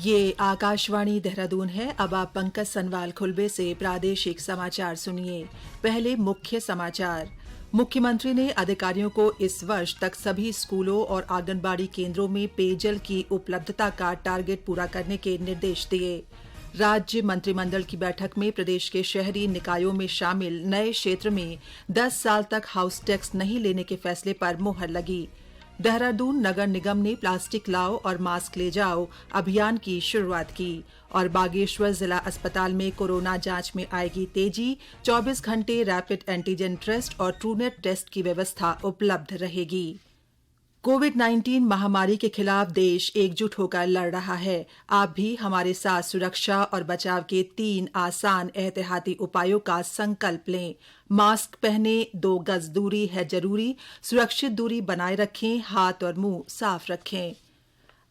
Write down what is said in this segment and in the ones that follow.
ये आकाशवाणी देहरादून है। अब आप पंकज सनवाल खुलबे से प्रादेशिक समाचार सुनिए। पहले मुख्य समाचार। मुख्यमंत्री ने अधिकारियों को इस वर्ष तक सभी स्कूलों और आंगनबाड़ी केंद्रों में पेयजल की उपलब्धता का टारगेट पूरा करने के निर्देश दिए। राज्य मंत्रिमंडल की बैठक में प्रदेश के शहरी निकायों में शामिल नए क्षेत्र में 10 साल तक हाउस टैक्स नहीं लेने के फैसले पर मुहर लगी। देहरादून नगर निगम ने प्लास्टिक लाओ और मास्क ले जाओ अभियान की शुरुआत की। और बागेश्वर जिला अस्पताल में कोरोना जांच में आएगी तेजी। 24 घंटे रैपिड एंटीजन टेस्ट और ट्रूनेट टेस्ट की व्यवस्था उपलब्ध रहेगी। कोविड-19 महामारी के खिलाफ देश एकजुट होकर लड़ रहा है। आप भी हमारे साथ सुरक्षा और बचाव के 3 आसान एहतियाती उपायों का संकल्प लें। मास्क पहने, 2 गज दूरी है जरूरी, सुरक्षित दूरी बनाए रखें, हाथ और मुंह साफ रखें।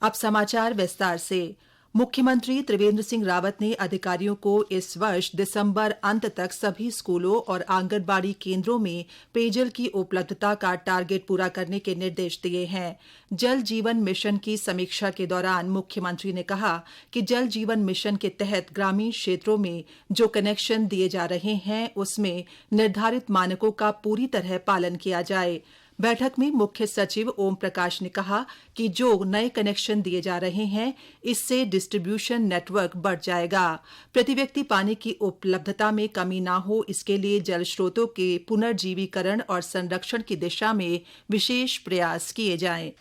अब समाचार विस्तार से। मुख्यमंत्री त्रिवेंद्र सिंह रावत ने अधिकारियों को इस वर्ष दिसंबर अंत तक सभी स्कूलों और आंगनबाड़ी केंद्रों में पेयजल की उपलब्धता का टारगेट पूरा करने के निर्देश दिए हैं। जल जीवन मिशन की समीक्षा के दौरान मुख्यमंत्री ने कहा कि जल जीवन मिशन के तहत ग्रामीण क्षेत्रों में जो कनेक्शन दिए जा रहे हैं उसमें निर्धारित मानकों का पूरी तरह पालन किया जाए। बैठक में मुख्य सचिव ओम प्रकाश ने कहा कि जो नए कनेक्शन दिए जा रहे हैं इससे डिस्ट्रीब्यूशन नेटवर्क बढ़ जाएगा। प्रति व्यक्ति पानी की उपलब्धता में कमी न हो, इसके लिए जल स्रोतों के पुनर्जीवीकरण और संरक्षण की दिशा में विशेष प्रयास किए जाएं।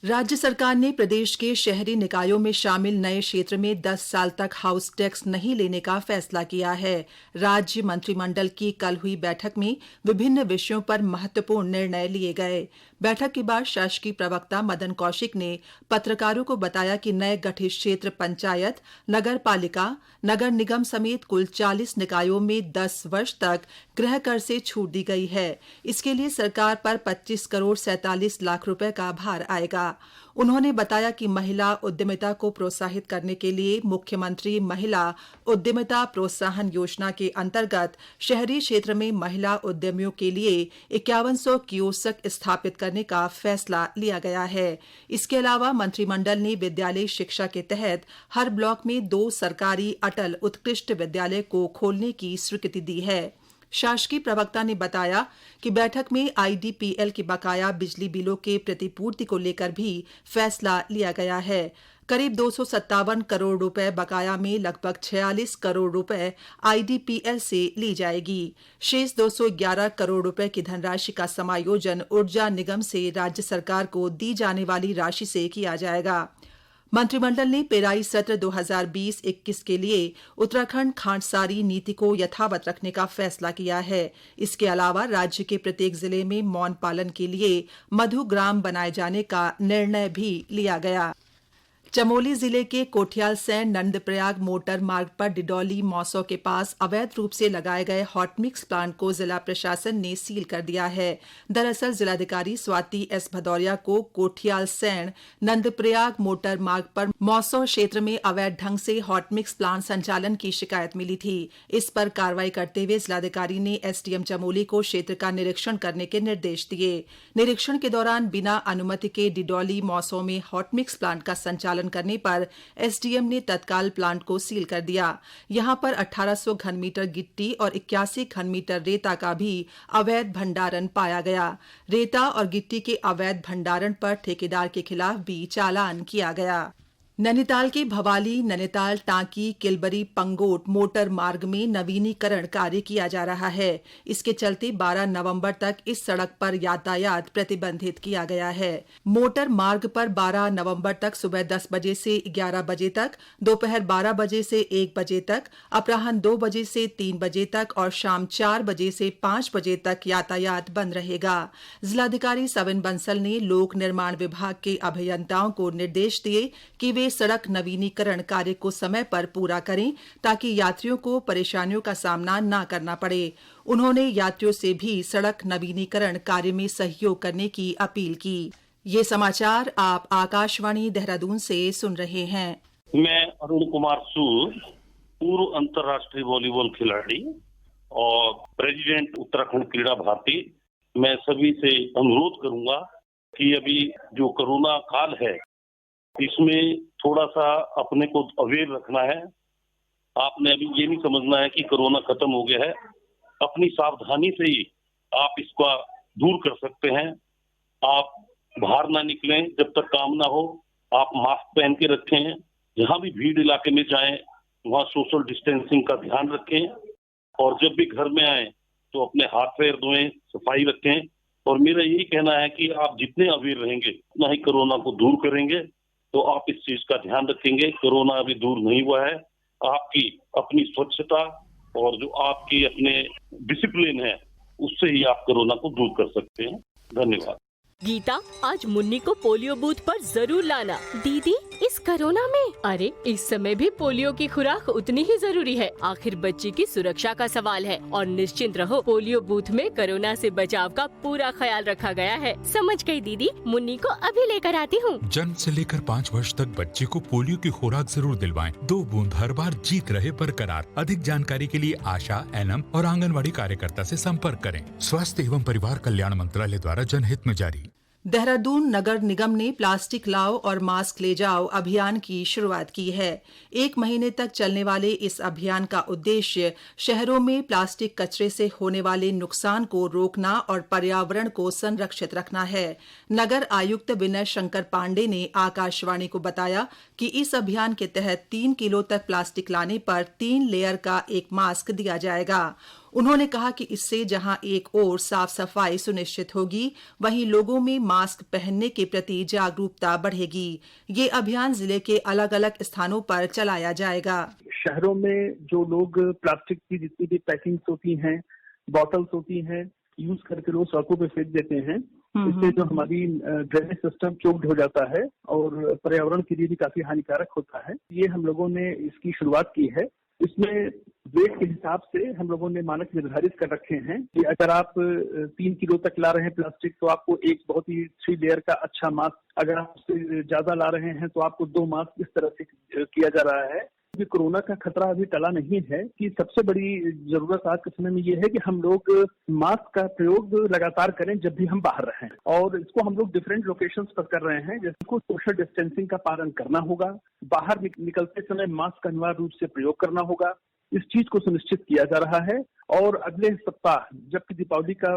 राज्य सरकार ने प्रदेश के शहरी निकायों में शामिल नए क्षेत्र में 10 साल तक हाउस टैक्स नहीं लेने का फैसला किया है। राज्य मंत्रिमंडल की कल हुई बैठक में विभिन्न विषयों पर महत्वपूर्ण निर्णय लिए गए। बैठक के बाद शासकीय प्रवक्ता मदन कौशिक ने पत्रकारों को बताया कि नए गठित क्षेत्र पंचायत, नगर पालिका, नगर निगम समेत कुल 40 निकायों में 10 वर्ष तक गृह कर से छूट दी गई है। इसके लिए सरकार पर 25 करोड़ 47 लाख रुपए का भार आएगा। उन्होंने बताया कि महिला उद्यमिता को प्रोत्साहित करने के लिए मुख्यमंत्री महिला उद्यमिता प्रोत्साहन योजना के अंतर्गत शहरी क्षेत्र में महिला उद्यमियों के लिए 5100 कियोस्क स्थापित करने का फैसला लिया गया है। इसके अलावा मंत्रिमंडल ने विद्यालय शिक्षा के तहत हर ब्लॉक में 2 सरकारी अटल उत्कृष्ट विद्यालय को खोलने की स्वीकृति दी है। शासकीय प्रवक्ता ने बताया कि बैठक में आईडीपीएल के बकाया बिजली बिलों के प्रतिपूर्ति को लेकर भी फैसला लिया गया है। करीब 257 करोड़ रुपए बकाया में लगभग 46 करोड़ रुपए आईडीपीएल से ली जाएगी। शेष 211 करोड़ रुपए की धनराशि का समायोजन ऊर्जा निगम से राज्य सरकार को दी जाने वाली राशि से किया जाएगा। मंत्रिमंडल ने पेराई सत्र 2020-21 के लिए उत्तराखंड खांडसारी नीति को यथावत रखने का फैसला किया है। इसके अलावा राज्य के प्रत्येक जिले में मौन पालन के लिए मधुग्राम बनाए जाने का निर्णय भी लिया गया। चमोली जिले के कोठियालसैंण नंदप्रयाग मोटर मार्ग पर डिडौली मौसौ के पास अवैध रूप से लगाए गए हॉट मिक्स प्लांट को जिला प्रशासन ने सील कर दिया है। दरअसल जिलाधिकारी स्वाति एस भदौरिया को कोठियालसैंण नंदप्रयाग मोटर मार्ग पर मौसौ क्षेत्र में अवैध ढंग से हॉट मिक्स प्लांट संचालन की शिकायत मिली थी। इस पर कार्रवाई करते हुए जिलाधिकारी ने एसडीएम चमोली को क्षेत्र का निरीक्षण करने के निर्देश दिए। निरीक्षण के दौरान बिना अनुमति के डिडौली मौसौ में हॉट मिक्स प्लांट का संचालन करने पर एसडीएम ने तत्काल प्लांट को सील कर दिया। यहां पर 1800 घन मीटर गिट्टी और 81 घन मीटर रेता का भी अवैध भंडारण पाया गया। रेता और गिट्टी के अवैध भंडारण पर ठेकेदार के खिलाफ भी चालान किया गया। नैनीताल के भवाली नैनीताल टांकी किलबरी पंगोट मोटर मार्ग में नवीनीकरण कार्य किया जा रहा है। इसके चलते 12 नवंबर तक इस सड़क पर यातायात प्रतिबंधित किया गया है। मोटर मार्ग पर 12 नवंबर तक सुबह 10 बजे से 11 बजे तक, दोपहर 12 बजे से 1 बजे तक, अपराह्न 2 बजे से 3 बजे तक और शाम 4 बजे से 5 बजे तक यातायात बंद रहेगा। जिलाधिकारी सविन बंसल ने लोक निर्माण विभाग के अभियंताओं को निर्देश दिए कि वे सड़क नवीनीकरण कार्य को समय पर पूरा करें ताकि यात्रियों को परेशानियों का सामना न करना पड़े। उन्होंने यात्रियों से भी सड़क नवीनीकरण कार्य में सहयोग करने की अपील की। ये समाचार आप आकाशवाणी देहरादून से सुन रहे हैं। मैं अरुण कुमार सूद, पूर्व अंतर्राष्ट्रीय वॉलीबॉल खिलाड़ी और प्रेसिडेंट उत्तराखंड क्रीड़ा भारती। मैं सभी से अनुरोध करूंगा कि अभी जो कोरोना काल है इसमें थोड़ा सा अपने को अवेयर रखना है। आपने अभी ये नहीं समझना है कि कोरोना खत्म हो गया है। अपनी सावधानी से ही आप इसका दूर कर सकते हैं। आप बाहर ना निकलें जब तक काम ना हो। आप मास्क पहन के रखें। जहां भी भीड़ इलाके में जाएं वहां सोशल डिस्टेंसिंग का ध्यान रखें। और जब भी घर में आए तो अपने हाथ पैर धोएं, सफाई रखें। और मेरा यही कहना है कि आप जितने अवेयर रहेंगे उतना ही कोरोना को दूर करेंगे। तो आप इस चीज का ध्यान रखेंगे। कोरोना अभी दूर नहीं हुआ है। आपकी अपनी स्वच्छता और जो आपकी अपने डिसिप्लिन है उससे ही आप कोरोना को दूर कर सकते हैं। धन्यवाद। गीता, आज मुन्नी को पोलियो बूथ पर जरूर लाना। दीदी, इस कोरोना में? अरे इस समय भी पोलियो की खुराक उतनी ही जरूरी है। आखिर बच्चे की सुरक्षा का सवाल है। और निश्चिंत रहो, पोलियो बूथ में कोरोना से बचाव का पूरा ख्याल रखा गया है। समझ गई दीदी, मुन्नी को अभी लेकर आती हूँ। जन्म से लेकर 5 वर्ष तक बच्चे को पोलियो की खुराक जरूर दिलवाएं। 2 बूंद हर बार जीत रहे बरकरार। अधिक जानकारी के लिए आशा, एनएम और आंगनवाड़ी कार्यकर्ता से संपर्क करें। स्वास्थ्य एवं परिवार कल्याण मंत्रालय द्वारा जनहित में जारी। देहरादून नगर निगम ने प्लास्टिक लाओ और मास्क ले जाओ अभियान की शुरुआत की है। 1 महीने तक चलने वाले इस अभियान का उद्देश्य शहरों में प्लास्टिक कचरे से होने वाले नुकसान को रोकना और पर्यावरण को संरक्षित रखना है। नगर आयुक्त विनय शंकर पांडे ने आकाशवाणी को बताया कि इस अभियान के तहत 3 किलो तक प्लास्टिक लाने पर 3 लेयर का एक मास्क दिया जाएगा। उन्होंने कहा कि इससे जहां एक ओर साफ सफाई सुनिश्चित होगी, वहीं लोगों में मास्क पहनने के प्रति जागरूकता बढ़ेगी। ये अभियान जिले के अलग अलग स्थानों पर चलाया जाएगा। शहरों में जो लोग प्लास्टिक की जितनी भी पैकिंग्स होती हैं, बॉटल्स होती हैं, यूज करके लोग सड़कों पे फेंक देते हैं। इससे जो हमारी ड्रेनेज सिस्टम चोक्ड हो जाता है और पर्यावरण के लिए भी काफी हानिकारक होता है। ये हम लोगों ने इसकी शुरुआत की है। इसमें वेट के हिसाब से हम लोगों ने मानक निर्धारित कर रखे हैं कि अगर आप 3 किलो तक ला रहे हैं प्लास्टिक तो आपको एक बहुत ही 3 लेयर का अच्छा मास्क, अगर आप उससे ज्यादा ला रहे हैं तो आपको 2 मास्क इस तरह से किया जा रहा है। क्योंकि कोरोना का खतरा अभी टला नहीं है कि सबसे बड़ी जरूरत आज के समय में ये है कि हम लोग मास्क का प्रयोग लगातार करें जब भी हम बाहर रहें। और इसको हम लोग डिफरेंट लोकेशंस पर कर रहे हैं, जिसको सोशल डिस्टेंसिंग का पालन करना होगा। बाहर निकलते समय मास्क का अनिवार्य रूप से प्रयोग करना होगा। इस चीज को सुनिश्चित किया जा रहा है। और अगले सप्ताह जबकि दीपावली का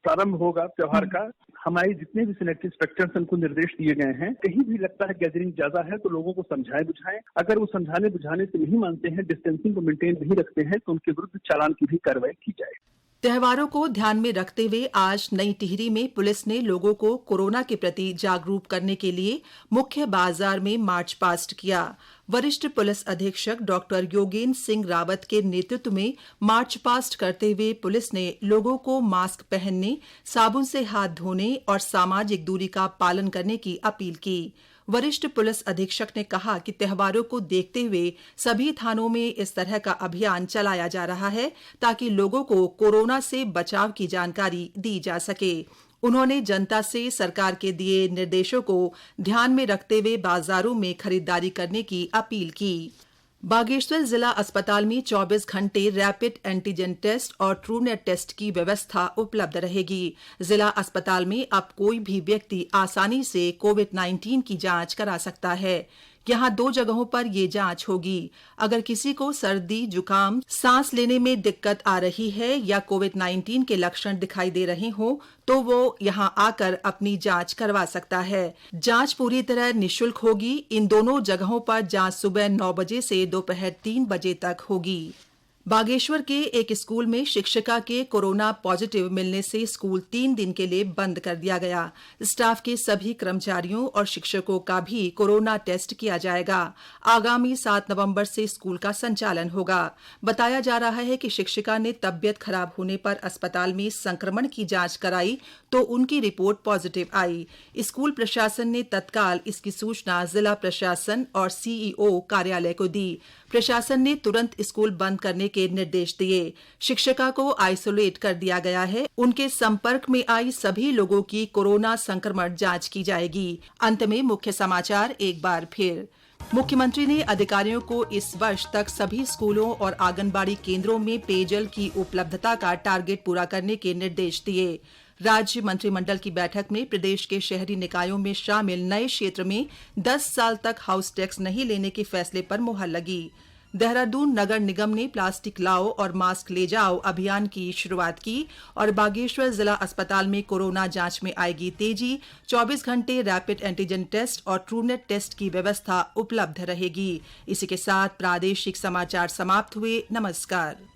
प्रारंभ होगा त्योहार का, हमारे जितने भी सैनिटरी इंस्पेक्टर्स उनको निर्देश दिए गए हैं, कहीं भी लगता है गैदरिंग ज्यादा है तो लोगों को समझाएं बुझाएं। अगर वो समझाने बुझाने से नहीं मानते हैं, डिस्टेंसिंग को मेंटेन नहीं रखते हैं, तो उनके विरुद्ध चालान की भी कार्रवाई की जाए। त्योहारों को ध्यान में रखते हुए आज नई टिहरी में पुलिस ने लोगों को कोरोना के प्रति जागरूक करने के लिए मुख्य बाजार में मार्च पास्ट किया। वरिष्ठ पुलिस अधीक्षक डॉक्टर योगेंद्र सिंह रावत के नेतृत्व में मार्च पास्ट करते हुए पुलिस ने लोगों को मास्क पहनने, साबुन से हाथ धोने और सामाजिक दूरी का पालन करने की अपील की। वरिष्ठ पुलिस अधीक्षक ने कहा कि त्योहारों को देखते हुए सभी थानों में इस तरह का अभियान चलाया जा रहा है ताकि लोगों को कोरोना से बचाव की जानकारी दी जा सके। उन्होंने जनता से सरकार के दिए निर्देशों को ध्यान में रखते हुए बाजारों में खरीदारी करने की अपील की। बागेश्वर जिला अस्पताल में 24 घंटे रैपिड एंटीजन टेस्ट और ट्रूनेट टेस्ट की व्यवस्था उपलब्ध रहेगी। जिला अस्पताल में अब कोई भी व्यक्ति आसानी से कोविड-19 की जांच करा सकता है। यहां 2 जगहों पर ये जांच होगी। अगर किसी को सर्दी, जुकाम, सांस लेने में दिक्कत आ रही है या कोविड-19 के लक्षण दिखाई दे रहे हो तो वो यहां आकर अपनी जांच करवा सकता है। जांच पूरी तरह निःशुल्क होगी। इन दोनों जगहों पर जांच सुबह 9 बजे से दोपहर 3 बजे तक होगी। बागेश्वर के एक स्कूल में शिक्षिका के कोरोना पॉजिटिव मिलने से स्कूल 3 दिन के लिए बंद कर दिया गया। स्टाफ के सभी कर्मचारियों और शिक्षकों का भी कोरोना टेस्ट किया जाएगा। आगामी 7 नवंबर से स्कूल का संचालन होगा। बताया जा रहा है कि शिक्षिका ने तबियत खराब होने पर अस्पताल में संक्रमण की जांच कराई तो उनकी रिपोर्ट पॉजिटिव आई। स्कूल प्रशासन ने तत्काल इसकी सूचना जिला प्रशासन और सीईओ कार्यालय को दी। प्रशासन ने तुरंत स्कूल बंद करने के निर्देश दिए। शिक्षिका को आइसोलेट कर दिया गया है। उनके संपर्क में आई सभी लोगों की कोरोना संक्रमण जांच की जाएगी। अंत में मुख्य समाचार एक बार फिर। मुख्यमंत्री ने अधिकारियों को इस वर्ष तक सभी स्कूलों और आंगनबाड़ी केंद्रों में पेयजल की उपलब्धता का टारगेट पूरा करने के निर्देश दिए। राज्य मंत्रिमंडल की बैठक में प्रदेश के शहरी निकायों में शामिल नए क्षेत्र में 10 साल तक हाउस टैक्स नहीं लेने के फैसले पर मुहर लगी। देहरादून नगर निगम ने प्लास्टिक लाओ और मास्क ले जाओ अभियान की शुरुआत की और बागेश्वर जिला अस्पताल में कोरोना जांच में आएगी तेजी। 24 घंटे रैपिड एंटीजन टेस्ट और ट्रूनेट टेस्ट की व्यवस्था उपलब्ध रहेगी। इसी के साथ प्रादेशिक समाचार समाप्त हुए। नमस्कार।